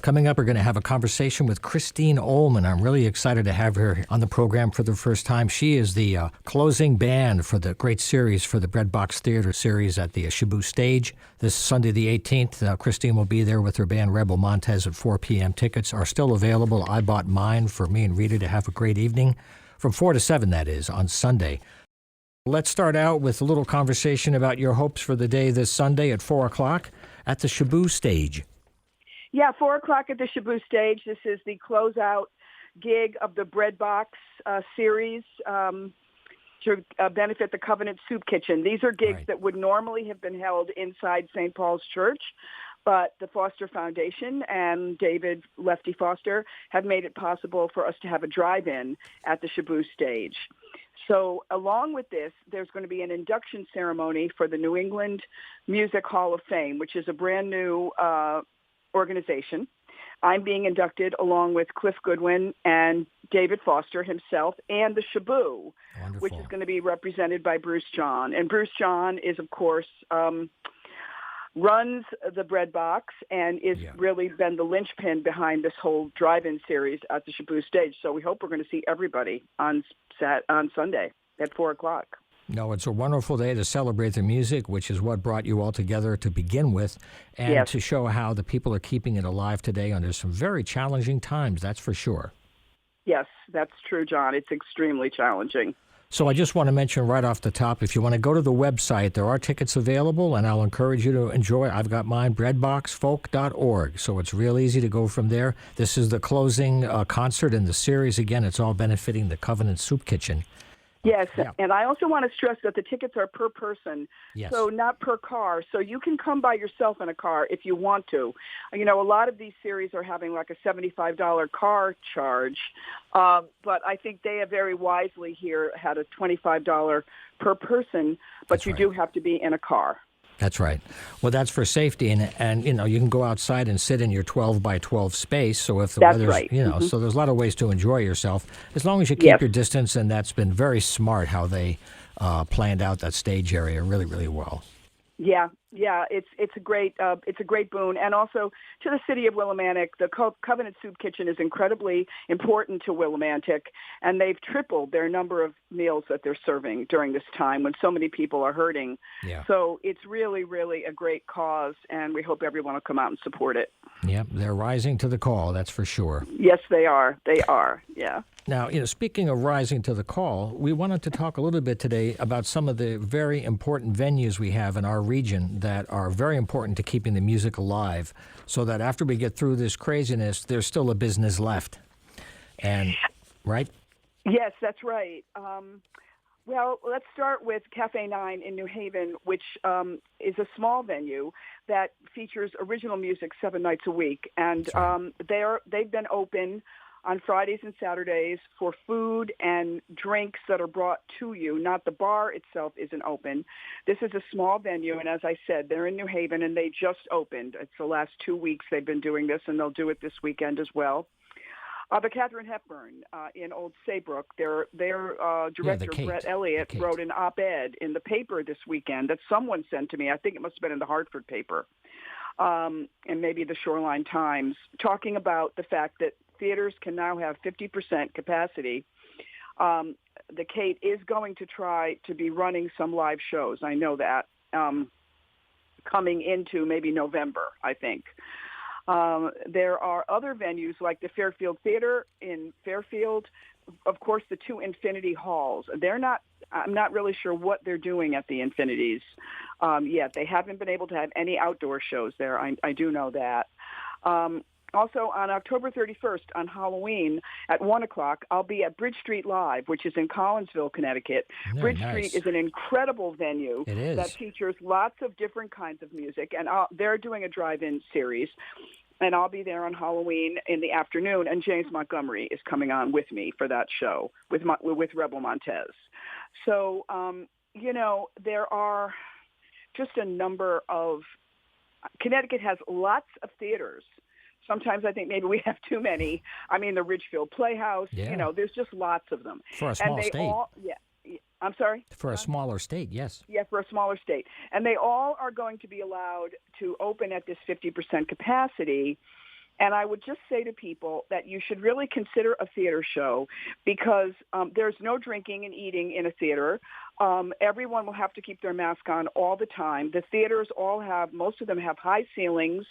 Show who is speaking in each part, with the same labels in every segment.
Speaker 1: Coming up, we're going to have a conversation with Christine Ohlman. I'm really excited to have her on the program for the first time. She is the closing band for the great series for the Breadbox Theater series at the Shaboo Stage. This Sunday the 18th, Christine will be there with her band Rebel Montez at 4 p.m. Tickets are still available. I bought mine for me and Rita to have a great evening. From 4 to 7, that is, on Sunday. Let's start out with a little conversation about your hopes for the day this Sunday at 4 o'clock at the Shaboo Stage.
Speaker 2: Yeah, 4 o'clock at the Shaboo Stage. This is the closeout gig of the Breadbox series to benefit the Covenant Soup Kitchen. These are gigs that would normally have been held inside St. Paul's Church, but the Foster Foundation and David Lefty Foster have made it possible for us to have a drive-in at the Shaboo Stage. So along with this, there's going to be an induction ceremony for the New England Music Hall of Fame, which is a brand new organization. I'm being inducted along with Cliff Goodwin and David Foster himself and the Shaboo, which is going to be represented by Bruce John. And Bruce John is, of course, runs the Breadbox and is really been the linchpin behind this whole drive-in series at the Shaboo Stage. So we hope we're going to see everybody on Sunday at 4 o'clock.
Speaker 1: No, it's a wonderful day to celebrate the music, which is what brought you all together to begin with, and to show how the people are keeping it alive today under some very challenging times, that's for sure.
Speaker 2: Yes, that's true, John. It's extremely challenging.
Speaker 1: So I just want to mention right off the top, if you want to go to the website, there are tickets available, and I'll encourage you to enjoy. I've got mine, breadboxfolk.org, so it's real easy to go from there. This is the closing concert in the series. Again, it's all benefiting the Covenant Soup Kitchen.
Speaker 2: Yes, and I also want to stress that the tickets are per person, so not per car. So you can come by yourself in a car if you want to. You know, a lot of these series are having like a $75 car charge, but I think they have very wisely here had a $25 per person, but you do have to be in a car.
Speaker 1: That's right. Well, that's for safety, and you know, you can go outside and sit in your 12 by 12 space. So if the weather's, you know, so there's a lot of ways to enjoy yourself as long as you keep your distance, and that's been very smart how they planned out that stage area really, really well. Yeah, it's a great boon, and also to the city of Willimantic. The Covenant Soup Kitchen is incredibly important to Willimantic, and they've tripled their number of meals that they're serving during this time when so many people are hurting. Yeah. So it's really, really a great cause, and we hope everyone will come out and support it. Yep, they're rising to the call, that's for sure. Yes, they are. They are. Yeah. Now, you know, speaking of rising to the call, we wanted to talk a little bit today about some of the very important venues we have in our region that are very important to keeping the music alive, so that after we get through this craziness, there's still a business left. And, right? Yes, that's right. Well, let's start with Cafe 9 in New Haven, which is a small venue that features original music 7 nights a week. And they've been open on Fridays and Saturdays for food and drinks that are brought to you. Not the bar itself isn't open. This is a small venue, and as I said, they're in New Haven, and they just opened. It's the last 2 weeks they've been doing this, and they'll do it this weekend as well. The Katharine Hepburn in Old Saybrook, their director, Brett Elliott, wrote an op-ed in the paper this weekend that someone sent to me. I think it must have been in the Hartford paper, and maybe the Shoreline Times, talking about the fact that theaters can now have 50% capacity. The Kate is going to try to be running some live shows. I know that, coming into maybe November, I think. There are other venues like the Fairfield Theater in Fairfield, of course, the 2 Infinity Halls. I'm not really sure what they're doing at the Infinities yet. They haven't been able to have any outdoor shows there. I do know that. Also, on October 31st, on Halloween, at 1 o'clock, I'll be at Bridge Street Live, which is in Collinsville, Connecticut. Bridge Street is an incredible venue that features lots of different kinds of music, and they're doing a drive-in series, and I'll be there on Halloween in the afternoon, and James Montgomery is coming on with me for that show with Rebel Montez. So, you know, there are just a number of – Connecticut has lots of theaters. Sometimes I think maybe we have too many. I mean, the Ridgefield Playhouse, you know, there's just lots of them. For a small state. I'm sorry? For a smaller state, yes. Yeah, for a smaller state. And they all are going to be allowed to open at this 50% capacity
Speaker 2: And I would just say to people that you should really consider a theater show because there's no drinking and eating in a theater. Everyone will have to keep their mask on all the time. The theaters most of them have high ceilings.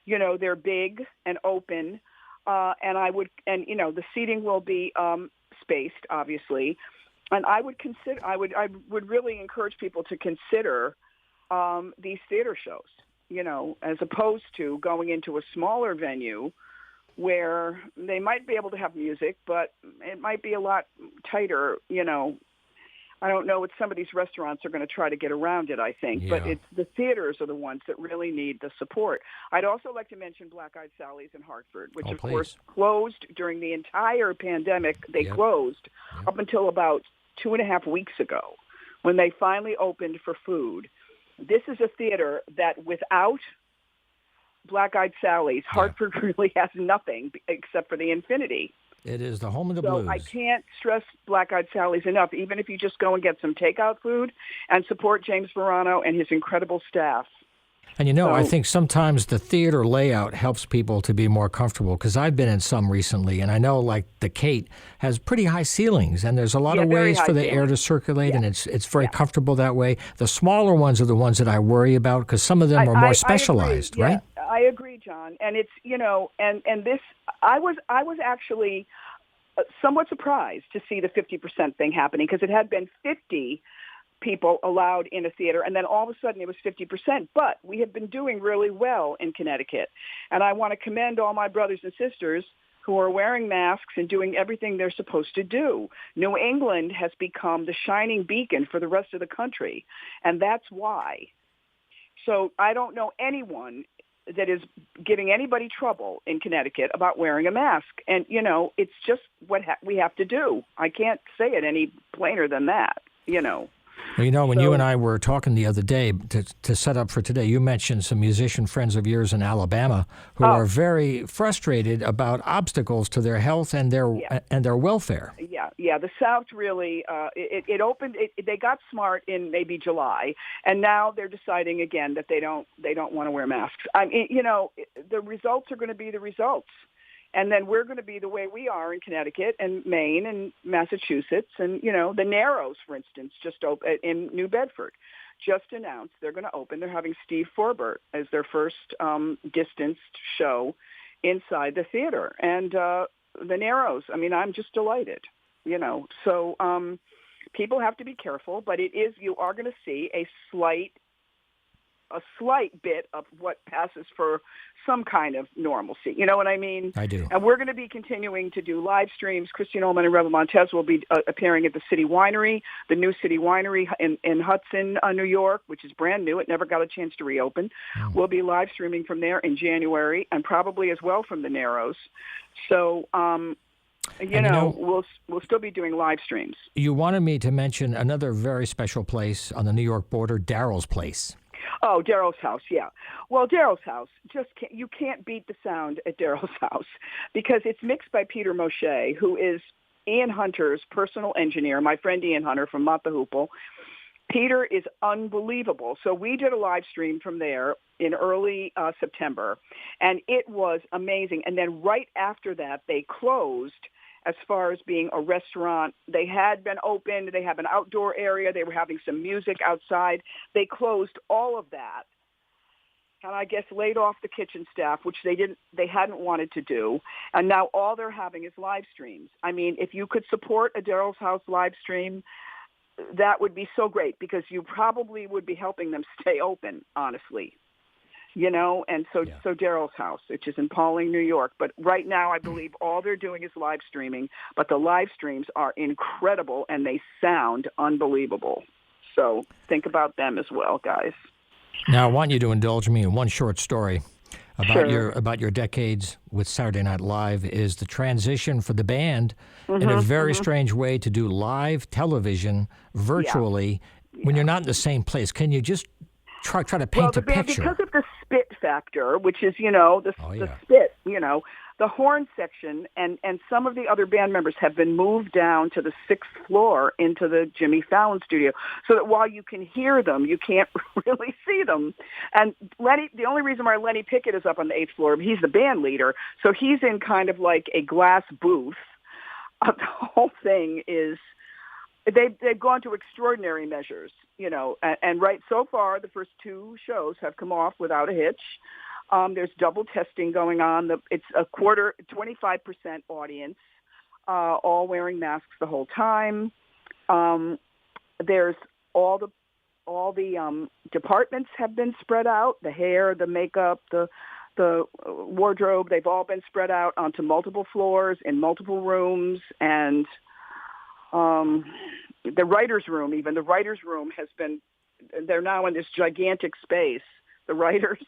Speaker 2: They're big and open. The seating will be spaced, obviously. And I would really encourage people to consider these theater shows, as opposed to going into a smaller venue where they might be able to have music, but it might be a lot tighter, I don't know what some of these restaurants are going to try to get around it, I think.
Speaker 1: Yeah.
Speaker 2: But it's the theaters are the ones that really need the support. I'd also like to mention Black Eyed Sally's in Hartford, which, course, closed during the entire pandemic. They closed up until about 2.5 weeks ago when they finally opened for food. This is a theater that without Black Eyed Sally's, Hartford really has nothing except for the Infinity.
Speaker 1: It is the home of the blues.
Speaker 2: So I can't stress Black Eyed Sally's enough, even if you just go and get some takeout food and support James Verano and his incredible staff.
Speaker 1: And I think sometimes the theater layout helps people to be more comfortable because I've been in some recently, and I know like the Kate has pretty high ceilings, and there's a lot of ways for the air to circulate, and it's very comfortable that way. The smaller ones are the ones that I worry about because some of them are more specialized, right?
Speaker 2: I agree, John. And it's, and this, I was actually somewhat surprised to see the 50% thing happening because it had been 50 people allowed in a theater, and then all of a sudden it was 50%. But we have been doing really well in Connecticut, and I want to commend all my brothers and sisters who are wearing masks and doing everything they're supposed to do. New England has become the shining beacon for the rest of the country, and that's why. So I don't know anyone that is giving anybody trouble in Connecticut about wearing a mask. And, it's just what we have to do. I can't say it any plainer than that,
Speaker 1: Well, when you and I were talking the other day to set up for today, you mentioned some musician friends of yours in Alabama who are very frustrated about obstacles to their health and their welfare. Yeah. The South really it opened. They got smart in maybe July, and now they're deciding again that they don't want to wear masks. I mean, the results are going to be the results. And then we're going to be the way we are in Connecticut and Maine and Massachusetts. And, the Narrows, for instance, just in New Bedford, just announced they're going to open. They're having Steve Forbert as their first distanced show inside the theater. And the Narrows, I'm just delighted, So people have to be careful, but you are going to see a slight bit of what passes for some kind of normalcy. You know what I mean? I do.
Speaker 2: And we're going to be continuing to do live streams. Christine Ohlman and Rebel Montez will be appearing at the City Winery, the new City Winery in Hudson, New York, which is brand new. It never got a chance to reopen. Oh. We'll be live streaming from there in January and probably as well from the Narrows. So, we'll still be doing live streams. You
Speaker 1: wanted me to mention another very special place on the New York border, Daryls Place.
Speaker 2: Oh, Daryls House, yeah. Well, Daryls House, you can't beat the sound at Daryls House because it's mixed by Peter Moshe, who is Ian Hunter's personal engineer, my friend Ian Hunter from Mott the Hoople. Peter is unbelievable. So we did a live stream from there in early September, and it was amazing. And then right after that, they closed as far as being a restaurant. They had been open. They have an outdoor area. They were having some music outside. They closed all of that. And I guess laid off the kitchen staff, which they hadn't wanted to do. And now all they're having is live streams. I mean, if you could support a Daryls House live stream, that would be so great because you probably would be helping them stay open, honestly. And so Daryls House, which is in Pauling, New York. But right now, I believe all they're doing is live streaming. But the live streams are incredible, and they sound unbelievable. So think about them as well, guys.
Speaker 1: Now, I want you to indulge me in one short story about your decades with Saturday Night Live. Is the transition for the band in a very strange way to do live television virtually when you're not in the same place. Can you just try to paint a picture?
Speaker 2: Because of the spit factor, which is, the spit, the horn section, and some of the other band members have been moved down to the 6th floor into the Jimmy Fallon studio, so that while you can hear them, you can't really see them. And the only reason why Lenny Pickett is up on the 8th floor, he's the band leader, so he's in kind of like a glass booth. The whole thing is, they've gone to extraordinary measures, and right so far, the first 2 shows have come off without a hitch. There's double testing going on. It's 25% audience, all wearing masks the whole time. There's all the departments have been spread out. The hair, the makeup, the wardrobe, they've all been spread out onto multiple floors in multiple rooms. And the writer's room, they're now in this gigantic space. The writers,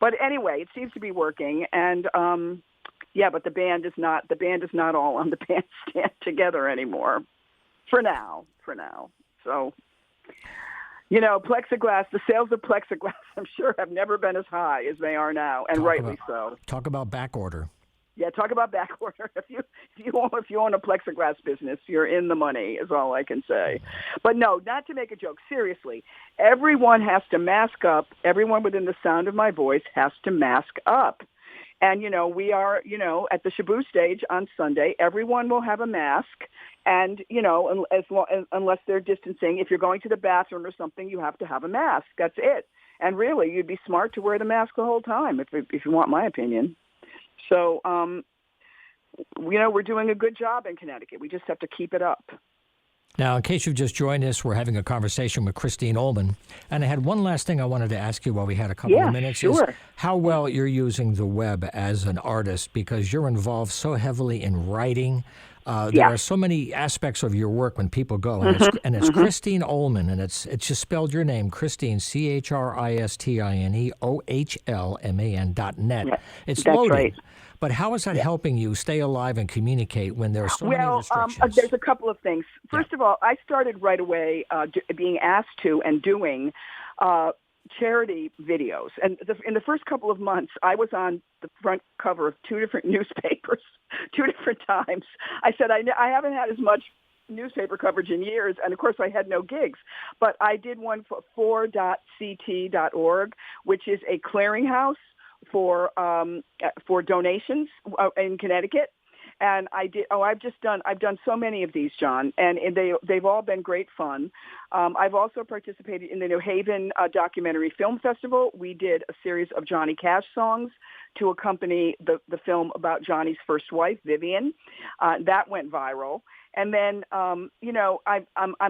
Speaker 2: But anyway, it seems to be working, and but the band is not all on the bandstand together anymore, for now. So, plexiglass. The sales of plexiglass, I'm sure, have never been as high as they are now, and rightly so.
Speaker 1: Talk about back order.
Speaker 2: Yeah, talk about back order. If you own a plexiglass business, you're in the money, is all I can say. But no, not to make a joke. Seriously, everyone has to mask up. Everyone within the sound of my voice has to mask up. And, we are, at the Shaboo Stage on Sunday, everyone will have a mask. And, unless they're distancing, if you're going to the bathroom or something, you have to have a mask. That's it. And really, you'd be smart to wear the mask the whole time, if you want my opinion. So, we're doing a good job in Connecticut. We just have to keep it up.
Speaker 1: Now, in case you've just joined us, we're having a conversation with Christine Ohlman. And I had one last thing I wanted to ask you while we had a couple of minutes.
Speaker 2: Sure.
Speaker 1: Is how well you're using the web as an artist, because you're involved so heavily in writing. There are so many aspects of your work when people go. And it's Christine Ohlman, and it's just spelled your name, Christine, ChristineOhlman.net.
Speaker 2: Yeah,
Speaker 1: it's
Speaker 2: that's
Speaker 1: loaded.
Speaker 2: Right.
Speaker 1: But how is that helping you stay alive and communicate when there are so many restrictions?
Speaker 2: There's a couple of things. First of all, I started right away being asked to and doing charity videos. And in the first couple of months, I was on the front cover of 2 different newspapers, 2 different times. I said, I haven't had as much newspaper coverage in years, and of course I had no gigs. But I did one for for.ct.org, which is a clearinghouse for donations in Connecticut. And I've done so many of these, John, and they've all been great fun. I've also participated in the New Haven Documentary Film Festival. We did a series of Johnny Cash songs to accompany the film about Johnny's first wife, Vivian. That went viral. And then, I'm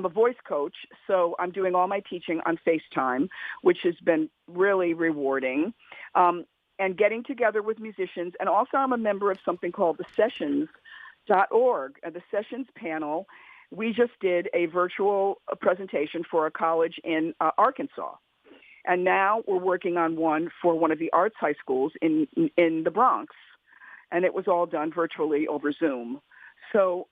Speaker 2: a voice coach, so I'm doing all my teaching on FaceTime, which has been really rewarding. And getting together with musicians. And also I'm a member of something called the Sessions.org. The Sessions panel, we just did a virtual presentation for a college in Arkansas. And now we're working on one for one of the arts high schools in the Bronx. And it was all done virtually over Zoom. So,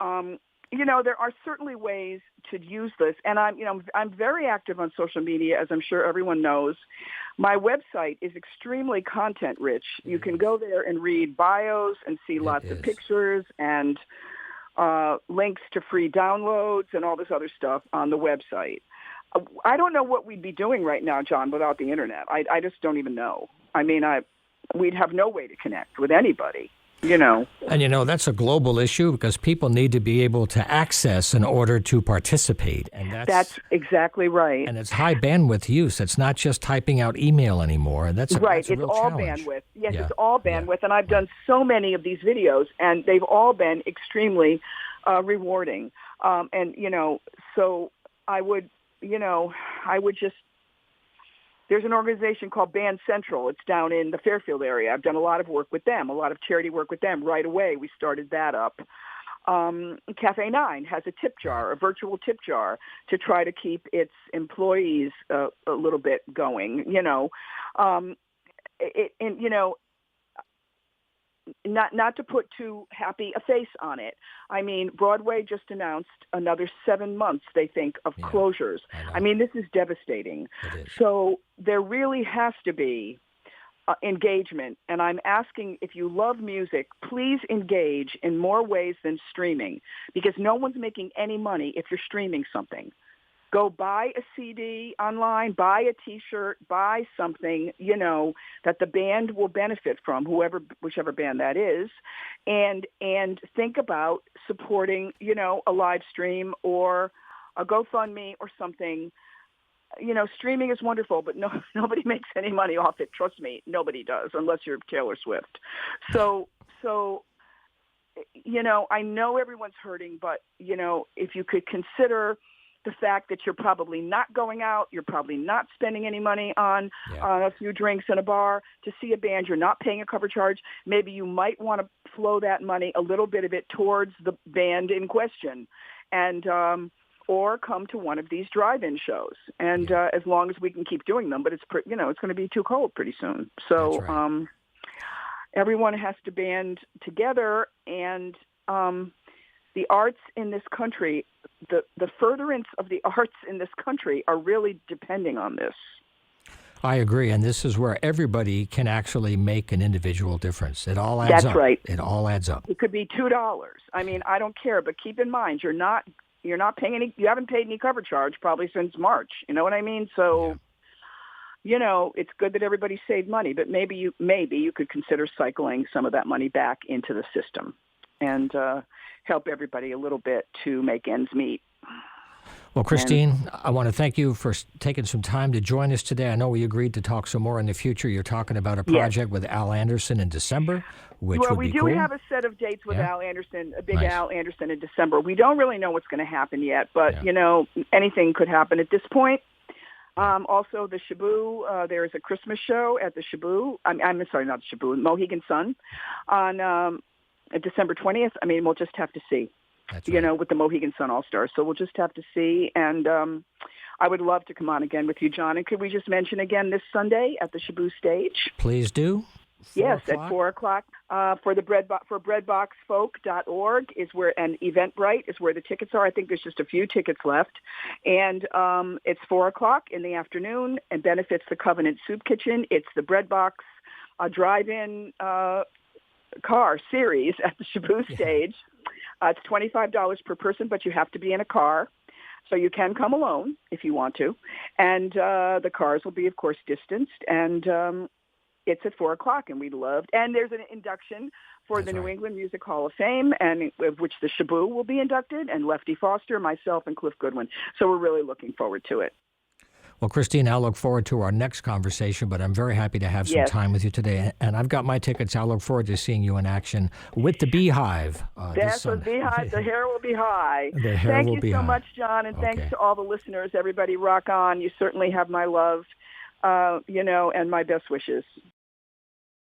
Speaker 2: there are certainly ways to use this, and I'm very active on social media, as I'm sure everyone knows. My website is extremely content rich. You can go there and read bios and see lots of pictures and links to free downloads and all this other stuff on the website. I don't know what we'd be doing right now, John, without the internet. I just don't even know. I mean, we'd have no way to connect with anybody. And
Speaker 1: that's a global issue because people need to be able to access in order to participate. And that's
Speaker 2: exactly right.
Speaker 1: And it's high bandwidth use. It's not just typing out email anymore. That's a real challenge.
Speaker 2: Bandwidth. Yes, it's all bandwidth. And I've done so many of these videos, and they've all been extremely rewarding. So I would just. There's an organization called Band Central. It's down in the Fairfield area. I've done a lot of work with them, a lot of charity work with them. Right away, we started that up. Cafe 9 has a tip jar, a virtual tip jar, to try to keep its employees a little bit going. not to put too happy a face on it. I mean, Broadway just announced another 7 months, they think, of closures. I mean, this is devastating.
Speaker 1: It is.
Speaker 2: So there really has to be engagement. And I'm asking, if you love music, please engage in more ways than streaming, because no one's making any money if you're streaming something. Go buy a CD online, buy a T-shirt, buy something, that the band will benefit from, whichever band that is, and think about supporting, a live stream or a GoFundMe or something. Streaming is wonderful, but nobody makes any money off it. Trust me, nobody does, unless you're Taylor Swift. So I know everyone's hurting, but, if you could consider the fact that you're probably not going out, you're probably not spending any money on a few drinks in a bar to see a band, you're not paying a cover charge, maybe you might want to flow that money, a little bit of it, towards the band in question, and or come to one of these drive-in shows. And as long as we can keep doing them, but it's it's going to be too cold pretty soon. So
Speaker 1: right.
Speaker 2: Everyone has to band together, and the arts in this country, the furtherance of the arts in this country are really depending on this.
Speaker 1: I agree, and this is where everybody can actually make an individual difference. It all adds up.
Speaker 2: That's right.
Speaker 1: It all adds up.
Speaker 2: It could be $2. I mean, I don't care, but keep in mind, you're not paying any. You haven't paid any cover charge probably since March. You know what I mean? So, it's good that everybody saved money, but maybe you could consider cycling some of that money back into the system and help everybody a little bit to make ends meet.
Speaker 1: Well, Christine, I want to thank you for taking some time to join us today. I know we agreed to talk some more in the future. You're talking about a project with Al Anderson in December, which would be cool.
Speaker 2: We do have a set of dates with Al Anderson, a big Al Anderson in December. We don't really know what's going to happen yet, but, anything could happen at this point. Also, the Shaboo, there is a Christmas show at the Shaboo. I'm sorry, not the Shaboo, Mohegan Sun on December 20th. I mean, we'll just have to see.
Speaker 1: That's right.
Speaker 2: With the Mohegan Sun All-Stars. So we'll just have to see. And I would love to come on again with you, John. And could we just mention again this Sunday at the Shaboo Stage?
Speaker 1: Please do.
Speaker 2: Yes, at 4 o'clock. For breadboxfolk.org is where, and Eventbrite is where the tickets are. I think there's just a few tickets left. And it's 4 o'clock in the afternoon and benefits the Covenant Soup Kitchen. It's the Breadbox drive-in car series at the Shaboo Stage. It's $25 per person, but you have to be in a car. So you can come alone if you want to. And the cars will be, of course, distanced. And it's at 4 o'clock, and and there's an induction for the New England Music Hall of Fame, and of which the Shaboo will be inducted, and Lefty Foster, myself, and Cliff Goodwin. So we're really looking forward to it.
Speaker 1: Well, Christine, I'll look forward to our next conversation, but I'm very happy to have some time with you today. And I've got my tickets. I'll look forward to seeing you in action with the Beehive.
Speaker 2: That's the Beehive. The hair will be high.
Speaker 1: The hair will be high.
Speaker 2: Thank you so much, John, and thanks to all the listeners. Everybody rock on. You certainly have my love, and my best wishes.